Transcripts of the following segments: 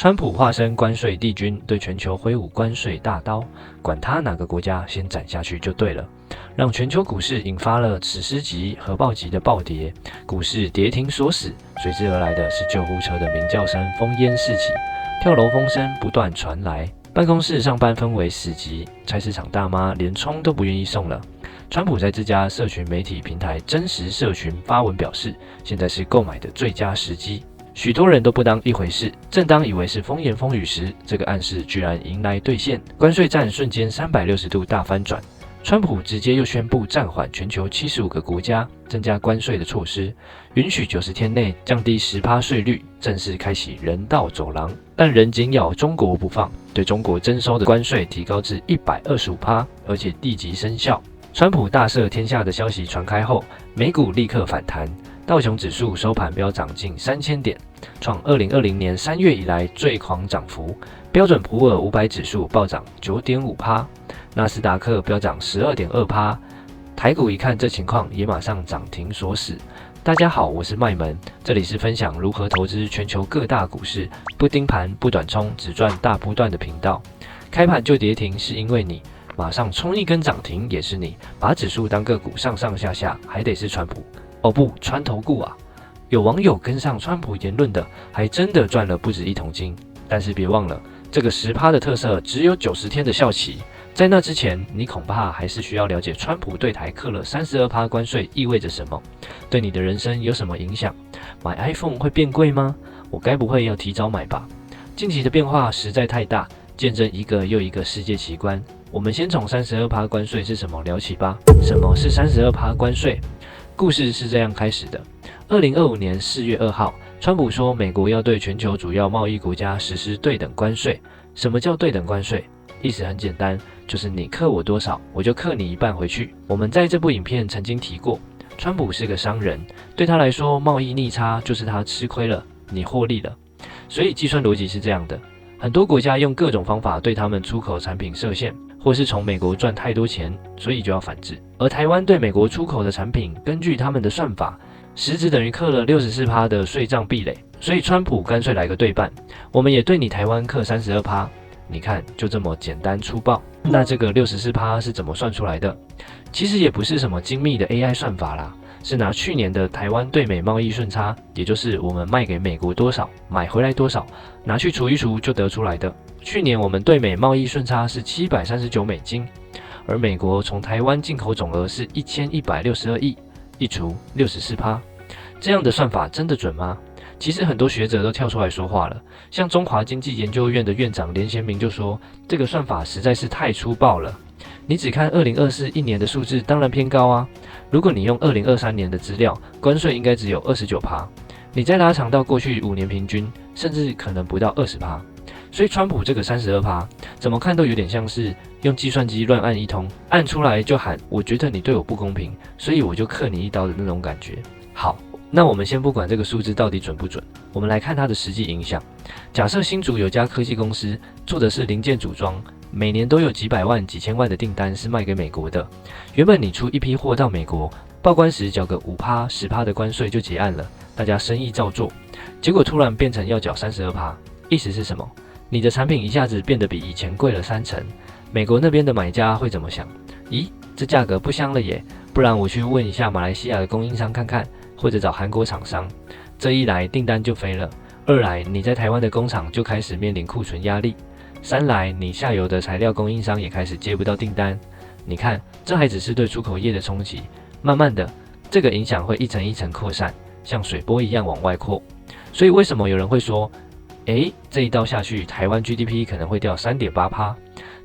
川普化身关税帝君，对全球挥舞关税大刀，管他哪个国家先斩下去就对了，让全球股市引发了史诗级、核爆级的暴跌，股市跌停锁死，随之而来的是救护车的鸣叫声烽烟四起，跳楼风声不断传来，办公室上班氛围死寂，菜市场大妈连葱都不愿意送了。川普在这家社群媒体平台真实社群发文表示，现在是购买的最佳时机。许多人都不当一回事，正当以为是风言风语时，这个暗示居然迎来兑现，关税战瞬间360度大翻转。川普直接又宣布暂缓全球75个国家增加关税的措施，允许90天内降低10%税率，正式开启人道走廊。但仍紧咬中国不放，对中国征收的关税提高至125%，而且立即生效。川普大赦天下的消息传开后，美股立刻反弹。道琼指数收盘飙涨近3000点，创2020年3月以来最狂涨幅。标准普尔500指数暴涨9.5%，纳斯达克飙涨12.2%。台股一看这情况，也马上涨停锁死。大家好，我是麦门，这里是分享如何投资全球各大股市，不盯盘、不短冲，只赚大波段的频道。开盘就跌停是因为你，马上冲一根涨停也是你，把指数当个股上上下下，还得是川普。哦不，川投顾啊！有网友跟上川普言论的，还真的赚了不止1桶金。但是别忘了，这个10%的特色只有90天的效期，在那之前，你恐怕还是需要了解川普对台课了32%关税意味着什么，对你的人生有什么影响？买 iPhone 会变贵吗？我该不会要提早买吧？近期的变化实在太大，见证一个又一个世界奇观。我们先从32%关税是什么聊起吧。什么是32%关税？故事是这样开始的：2025年4月2号，川普说美国要对全球主要贸易国家实施对等关税。什么叫对等关税？意思很简单，就是你克我多少，我就克你一半回去。我们在这部影片曾经提过，川普是个商人，对他来说，贸易逆差就是他吃亏了，你获利了。所以计算逻辑是这样的：很多国家用各种方法对他们出口产品设限，或是从美国赚太多钱，所以就要反制。而台湾对美国出口的产品，根据他们的算法，实质等于课了64%的税账壁垒。所以川普干脆来个对半，我们也对你台湾课32%。你看，就这么简单粗暴。那这个64%是怎么算出来的？其实也不是什么精密的 AI 算法啦，是拿去年的台湾对美贸易顺差，也就是我们卖给美国多少，买回来多少，拿去除一除就得出来的。去年我们对美贸易顺差是$739，而美国从台湾进口总额是1162亿，一除64%。这样的算法真的准吗？其实很多学者都跳出来说话了，像中华经济研究院的院长连贤明就说，这个算法实在是太粗暴了。你只看2024一年的数字，当然偏高啊。如果你用2023年的资料，关税应该只有29%，你再拉长到过去5年平均，甚至可能不到20%。所以川普这个32%，怎么看都有点像是用计算机乱按一通，按出来就喊我觉得你对我不公平，所以我就克你一刀的那种感觉。好，那我们先不管这个数字到底准不准，我们来看它的实际影响。假设新竹有家科技公司做的是零件组装，每年都有几百万、几千万的订单是卖给美国的。原本你出一批货到美国，报关时缴个5%、10%的关税就结案了，大家生意照做。结果突然变成要缴32%，意思是什么？你的产品一下子变得比以前贵了30%，美国那边的买家会怎么想？咦，这价格不香了耶，不然我去问一下马来西亚的供应商看看，或者找韩国厂商。这一来订单就飞了，二来你在台湾的工厂就开始面临库存压力，三来你下游的材料供应商也开始接不到订单。你看，这还只是对出口业的冲击，慢慢的，这个影响会一层一层扩散，像水波一样往外扩。所以为什么有人会说，这一刀下去，台湾 GDP 可能会掉3.8%，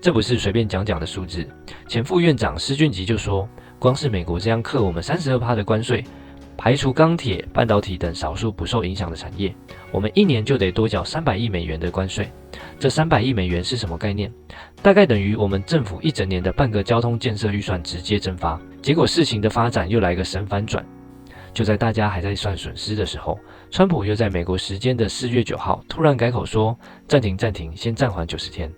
这不是随便讲讲的数字。前副院长施俊吉就说，光是美国这样克我们32%的关税，排除钢铁、半导体等少数不受影响的产业，我们一年就得多缴300亿美元的关税。这300亿美元是什么概念？大概等于我们政府一整年的半个交通建设预算直接蒸发。结果事情的发展又来个神反转。就在大家还在算损失的时候，川普又在美国时间的4月9号突然改口说，暂停，先暂缓90天。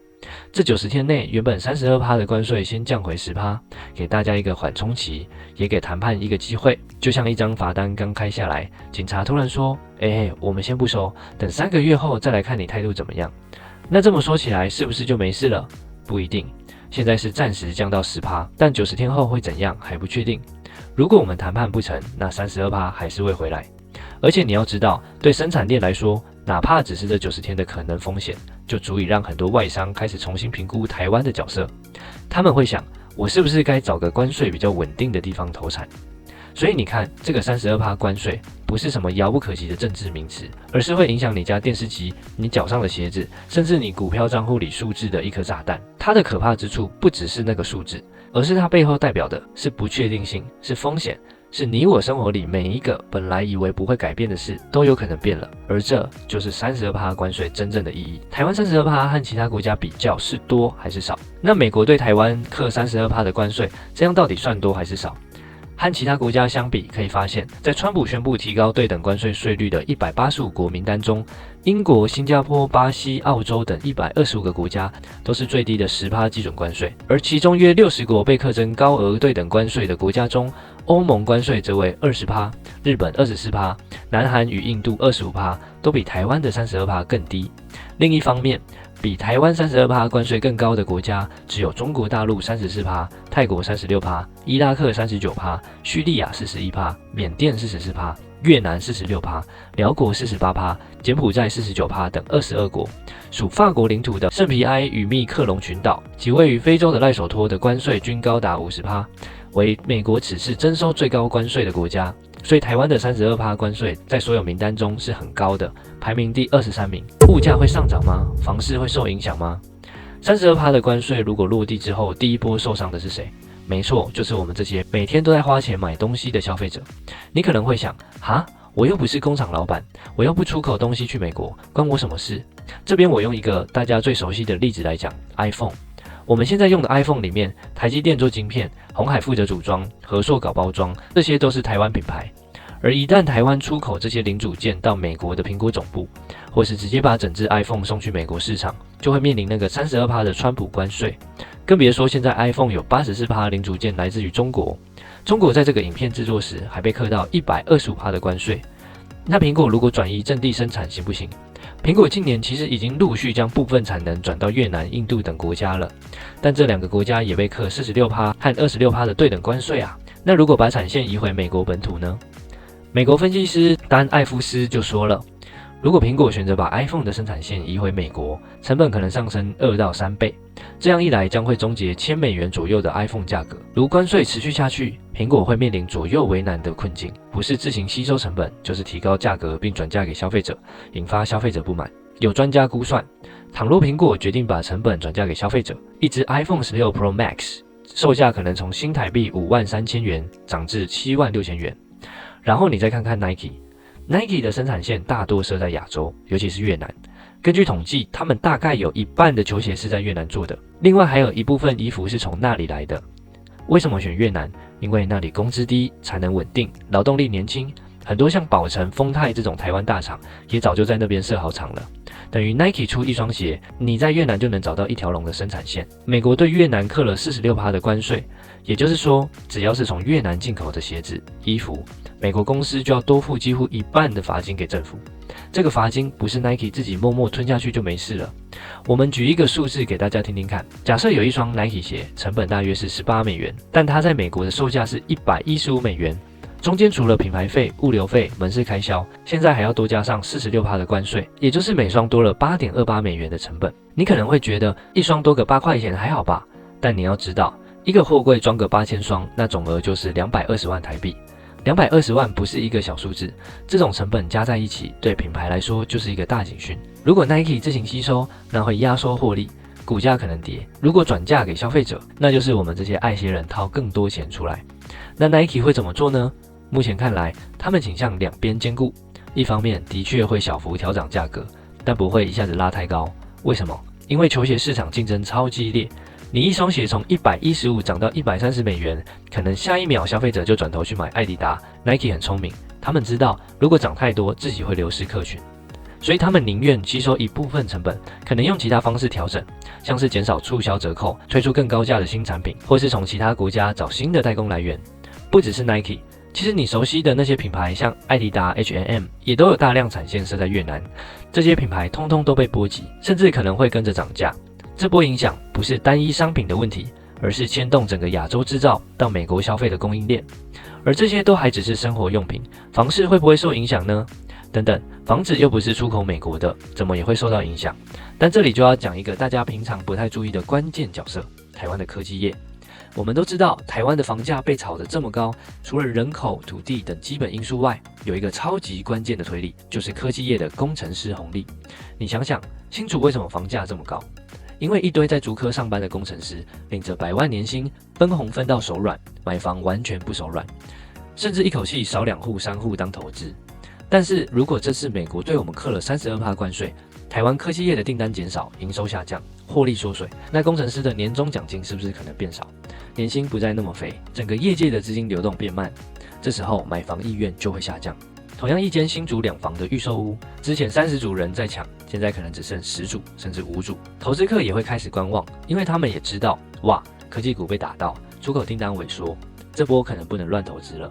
这90天内，原本32%的关税先降回10%，给大家一个缓冲期，也给谈判一个机会。就像一张罚单刚开下来，警察突然说：“我们先不收，等3个月后再来看你态度怎么样。”那这么说起来，是不是就没事了？不一定。现在是暂时降到10%，但90天后会怎样还不确定。如果我们谈判不成，那32%还是会回来。而且你要知道，对生产链来说，哪怕只是这90天的可能风险，就足以让很多外商开始重新评估台湾的角色。他们会想，我是不是该找个关税比较稳定的地方投产？所以你看，这个32%关税不是什么遥不可及的政治名词，而是会影响你家电视机、你脚上的鞋子，甚至你股票账户里数字的一颗炸弹。它的可怕之处不只是那个数字，而是它背后代表的是不确定性，是风险。是你我生活里每一个本来以为不会改变的事，都有可能变了，而这就是32%关税真正的意义。台湾32%和其他国家比较是多还是少？那美国对台湾课32%的关税，这样到底算多还是少？和其他国家相比，可以发现，在川普宣布提高对等关税税率的185国名单中，英国、新加坡、巴西、澳洲等125个国家都是最低的10%基准关税，而其中约60国被课征高额对等关税的国家中，欧盟关税则为20%，日本24%，南韩与印度25%，都比台湾的32%更低。另一方面，比台湾32%关税更高的国家，只有中国大陆34%、泰国36%、伊拉克39%、叙利亚41%、缅甸44%、越南46%、辽国48%、柬埔寨49%等22国。属法国领土的圣皮埃与密克隆群岛及位于非洲的赖索托的关税均高达50%，为美国此次征收最高关税的国家。所以台湾的32%关税在所有名单中是很高的，排名第23名。物价会上涨吗？房市会受影响吗？32%的关税如果落地之后，第一波受伤的是谁？没错，就是我们这些每天都在花钱买东西的消费者。你可能会想，我又不是工厂老板，我又不出口东西去美国，关我什么事？这边我用一个大家最熟悉的例子来讲 ，iPhone。我们现在用的 iPhone 里面，台积电做晶片，鸿海负责组装，和硕搞包装，这些都是台湾品牌。而一旦台湾出口这些零组件到美国的苹果总部，或是直接把整只 iPhone 送去美国市场，就会面临那个32%的川普关税。更别说现在 iPhone 有84%零组件来自于中国，中国在这个影片制作时还被课到125%的关税。那苹果如果转移阵地生产行不行？苹果近年其实已经陆续将部分产能转到越南、印度等国家了，但这2个国家也被课46%和26%的对等关税啊。那如果把产线移回美国本土呢？美国分析师丹·艾夫斯就说了，如果苹果选择把 iPhone 的生产线移回美国，成本可能上升2到3倍，这样一来将会终结$1000左右的 iPhone 价格。如关税持续下去，苹果会面临左右为难的困境，不是自行吸收成本，就是提高价格并转嫁给消费者，引发消费者不满。有专家估算，倘若苹果决定把成本转嫁给消费者，一只 iPhone 16 Pro Max 售价可能从新台币53000元涨至76000元。然后你再看看 Nike 的生产线大多设在亚洲，尤其是越南。根据统计，他们大概有1半的球鞋是在越南做的，另外还有一部分衣服是从那里来的。为什么选越南？因为那里工资低，产能稳定，劳动力年轻，很多像宝成、丰泰这种台湾大厂也早就在那边设好厂了。等于 Nike 出一双鞋，你在越南就能找到一条龙的生产线。美国对越南课了46%的关税，也就是说，只要是从越南进口的鞋子、衣服，美国公司就要多付几乎1半的罚金给政府。这个罚金不是 Nike 自己默默吞下去就没事了。我们举一个数字给大家听听看，假设有一双 Nike 鞋，成本大约是$18，但它在美国的售价是$115，中间除了品牌费、物流费、门市开销，现在还要多加上46%的关税，也就是每双多了$8.28的成本。你可能会觉得一双多个8块钱还好吧，但你要知道，一个货柜装个8000双，那总额就是220万台币。220万不是一个小数字，这种成本加在一起，对品牌来说就是一个大警讯。如果 Nike 自行吸收，那会压缩获利，股价可能跌；如果转嫁给消费者，那就是我们这些爱鞋人掏更多钱出来。那 Nike 会怎么做呢？目前看来，他们倾向两边兼顾，一方面的确会小幅调涨价格，但不会一下子拉太高。为什么？因为球鞋市场竞争超激烈。你一双鞋从115涨到$130，可能下一秒消费者就转头去买艾迪达。Nike 很聪明，他们知道如果涨太多，自己会流失客群。所以他们宁愿吸收一部分成本，可能用其他方式调整，像是减少促销折扣，推出更高价的新产品，或是从其他国家找新的代工来源。不只是 Nike， 其实你熟悉的那些品牌，像艾迪达、H&M 也都有大量产线设在越南，这些品牌通通都被波及，甚至可能会跟着涨价。这波影响不是单一商品的问题，而是牵动整个亚洲制造到美国消费的供应链。而这些都还只是生活用品，房市会不会受影响呢？等等，房子又不是出口美国的，怎么也会受到影响？但这里就要讲一个大家平常不太注意的关键角色——台湾的科技业。我们都知道，台湾的房价被炒得这么高，除了人口、土地等基本因素外，有一个超级关键的推力，就是科技业的工程师红利。你想想，新竹为什么房价这么高？因为一堆在竹科上班的工程师，领着100万年薪，分红分到手软，买房完全不手软，甚至一口气少2户、3户当投资。但是如果这次美国对我们课了32%关税，台湾科技业的订单减少，营收下降，获利缩水，那工程师的年终奖金是不是可能变少？年薪不再那么肥，整个业界的资金流动变慢，这时候买房意愿就会下降。同样一间新竹2房的预售屋，之前30组人在抢，现在可能只剩10组甚至5组，投资客也会开始观望，因为他们也知道，哇，科技股被打到，出口订单萎缩，这波可能不能乱投资了。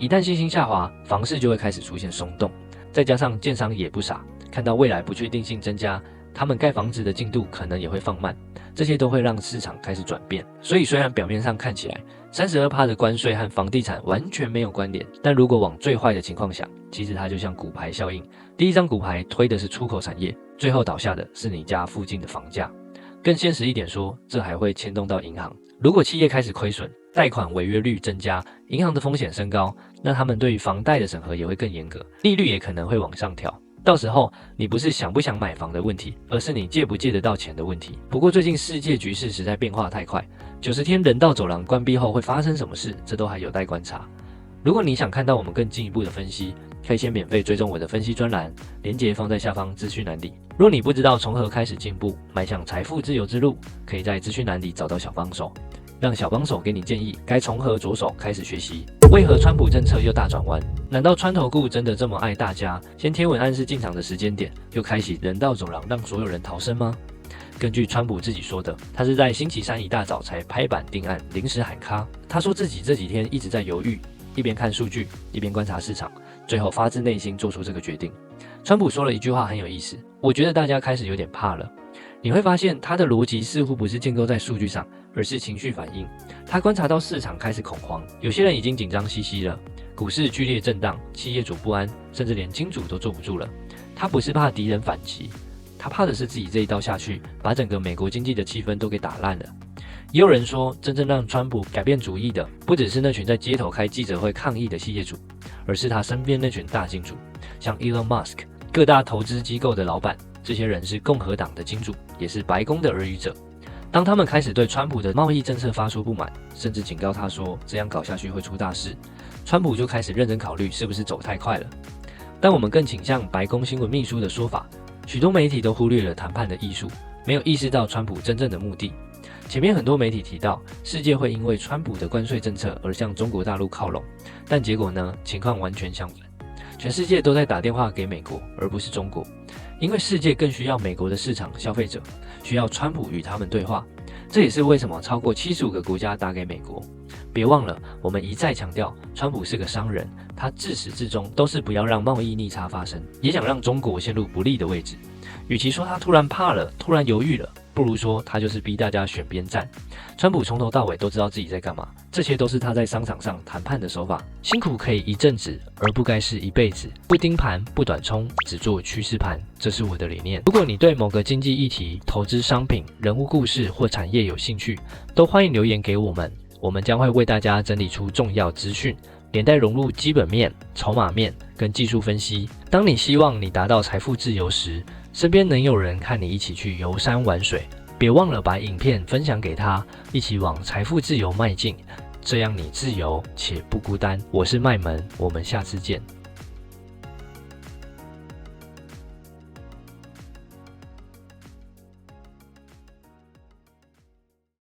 一旦信心下滑，房市就会开始出现松动，再加上建商也不傻，看到未来不确定性增加，他们盖房子的进度可能也会放慢，这些都会让市场开始转变。所以虽然表面上看起来32%的关税和房地产完全没有关联，但如果往最坏的情况想，其实它就像骨牌效应，第一张骨牌推的是出口产业，最后倒下的是你家附近的房价。更现实一点说，这还会牵动到银行，如果企业开始亏损，贷款违约率增加，银行的风险升高，那他们对于房贷的审核也会更严格，利率也可能会往上调。到时候你不是想不想买房的问题，而是你借不借得到钱的问题。不过最近世界局势实在变化太快，90天人道走廊关闭后会发生什么事，这都还有待观察。如果你想看到我们更进一步的分析，可以先免费追踪我的分析专栏，连结放在下方资讯栏里。若你不知道从何开始进步，迈向财富自由之路，可以在资讯栏里找到小帮手，让小帮手给你建议该从何着手开始学习。为何川普政策又大转弯？难道川投顾真的这么爱大家，先贴文暗示进场的时间点，又开启人道走廊让所有人逃生吗？根据川普自己说的，他是在星期三一大早才拍板定案，临时喊卡。他说自己这几天一直在犹豫，一边看数据，一边观察市场，最后发自内心做出这个决定。川普说了一句话很有意思，我觉得大家开始有点怕了。你会发现他的逻辑似乎不是建构在数据上，而是情绪反应。他观察到市场开始恐慌，有些人已经紧张兮兮了，股市剧烈震荡，企业主不安，甚至连金主都坐不住了。他不是怕敌人反击，他怕的是自己这一刀下去，把整个美国经济的气氛都给打烂了。也有人说，真正让川普改变主意的，不只是那群在街头开记者会抗议的企业主，而是他身边那群大金主，像 Elon Musk、各大投资机构的老板。这些人是共和党的金主，也是白宫的耳语者。当他们开始对川普的贸易政策发出不满，甚至警告他说这样搞下去会出大事，川普就开始认真考虑是不是走太快了。但我们更倾向白宫新闻秘书的说法，许多媒体都忽略了谈判的艺术，没有意识到川普真正的目的。前面很多媒体提到，世界会因为川普的关税政策而向中国大陆靠拢，但结果呢，情况完全相反。全世界都在打电话给美国，而不是中国。因为世界更需要美国的市场消费者，需要川普与他们对话，这也是为什么超过75个国家打给美国。别忘了，我们一再强调，川普是个商人，他自始至终都是不要让贸易逆差发生，也想让中国陷入不利的位置。与其说他突然怕了，突然犹豫了，不如说他就是逼大家选边站。川普从头到尾都知道自己在干嘛，这些都是他在商场上谈判的手法。辛苦可以一阵子，而不该是一辈子。不盯盘，不短冲，只做趋势盘，这是我的理念。如果你对某个经济议题、投资商品、人物故事或产业有兴趣，都欢迎留言给我们，我们将会为大家整理出重要资讯，连带融入基本面、筹码面跟技术分析。当你希望你达到财富自由时，身边能有人和你一起去游山玩水，别忘了把影片分享给他，一起往财富自由迈进，这样你自由且不孤单。我是麦门，我们下次见。